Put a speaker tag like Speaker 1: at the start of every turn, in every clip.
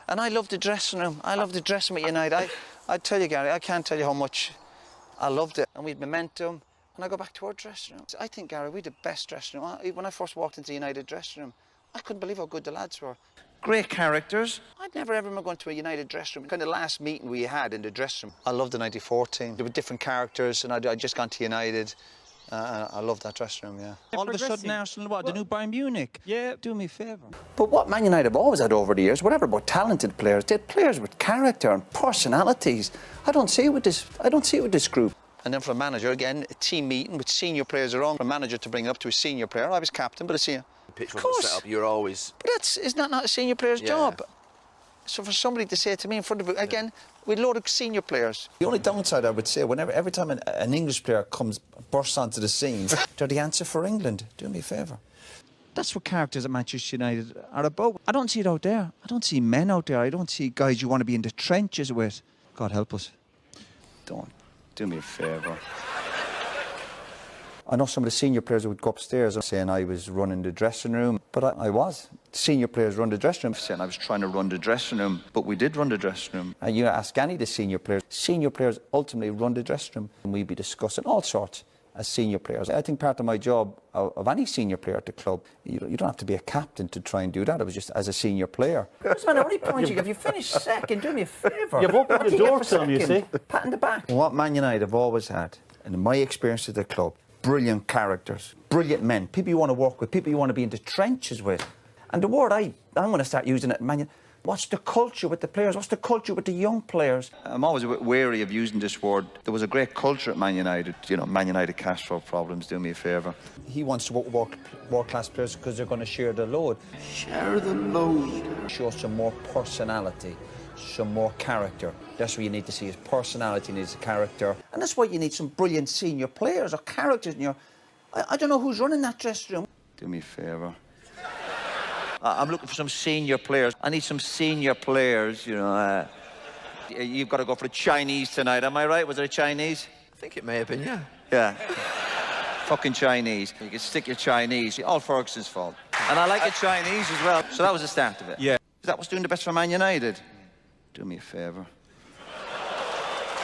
Speaker 1: And I love the dressing room. I love the dressing room at United. I tell you, Gary, I can't tell you how much I loved it. And we had momentum. And I go back to our dressing room. I think, Gary, we had the best dressing room. When I first walked into the United dressing room, I couldn't believe how good the lads were. Great characters. I'd never ever remember going to a United dressing room. Kind of last meeting we had in the dressing room. I loved the '94 team. There were different characters, and I'd just gone to United. I loved that dressing room, yeah. All of a sudden, Arsenal, what, the new Bayern Munich? Yeah. Do me a favour. But what Man United have always had over the years, whatever about talented players, they had players with character and personalities. I don't see it with this group. And then for a manager, again, a team meeting with senior players around. For a manager to bring it up to a senior player, I was captain, but a senior.
Speaker 2: The pitch wasn't set up, you're always...
Speaker 1: But isn't that not a senior player's job? So for somebody to say it to me in front of it, again, with a load of senior players. The only downside, I would say, every time an English player bursts onto the scene, they're the answer for England. Do me a favour. That's what characters at Manchester United are about. I don't see it out there. I don't see men out there. I don't see guys you want to be in the trenches with. God help us. Don't. Do me a favour. I know some of the senior players would go upstairs saying I was running the dressing room, but I was. Senior players run the dressing room, saying I was trying to run the dressing room, but we did run the dressing room. And you ask any of the senior players ultimately run the dressing room, and we'd be discussing all sorts as senior players. I think part of my job of any senior player at the club, you don't have to be a captain to try and do that. It was just as a senior player. Man, how many points you have? You finished second. Do me a favour.
Speaker 3: You've opened the door to them, you see.
Speaker 1: Pat in the back. What Man United have always had, and in my experience at the club, brilliant characters, brilliant men, people you want to work with, people you want to be in the trenches with. And the word I'm going to start using it, Man United. What's the culture with the players? What's the culture with the young players? I'm always a bit wary of using this word. There was a great culture at Man United. You know, Man United cash flow problems, do me a favour. He wants to work world-class players because they're going to share the load.
Speaker 2: Share the load.
Speaker 1: Show some more personality, some more character. That's what you need to see, is personality needs a character. And that's why you need some brilliant senior players or characters in your... I don't know who's running that dressing room. Do me a favour. I'm looking for some senior players. I need some senior players, you know. You've got to go for a Chinese tonight, am I right? Was it a Chinese?
Speaker 2: I think it may have been, yeah.
Speaker 1: Yeah. Fucking Chinese. You can stick your Chinese. All Ferguson's fault. And I like the Chinese as well. So that was the start of it. Yeah. Is that what's doing the best for Man United? Do me a favour.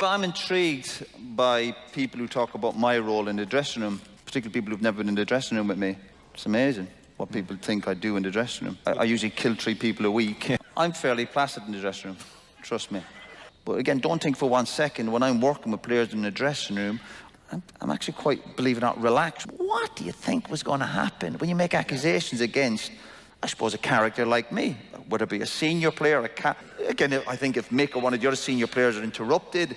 Speaker 1: But I'm intrigued by people who talk about my role in the dressing room, particularly people who've never been in the dressing room with me. It's amazing what people think I do in the dressing room. I usually kill 3 people a week. I'm fairly placid in the dressing room, trust me. But again, don't think for 1 second, when I'm working with players in the dressing room, I'm actually quite, believe it or not, relaxed. What do you think was going to happen when you make accusations against, I suppose, a character like me? Whether it be a senior player, Again, I think if Mick or one of the other senior players are interrupted,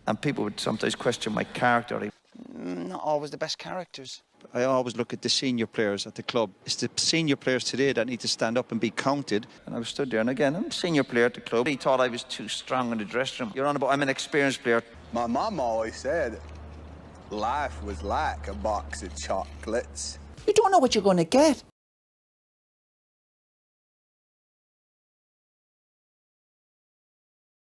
Speaker 1: and people would sometimes question my character. Not always the best characters. I always look at the senior players at the club. It's the senior players today that need to stand up and be counted. And I was stood there, and again, I'm a senior player at the club. He thought I was too strong in the dressing room. You're on about, I'm an experienced player.
Speaker 4: My mum always said life was like a box of chocolates.
Speaker 1: You don't know what you're going to get.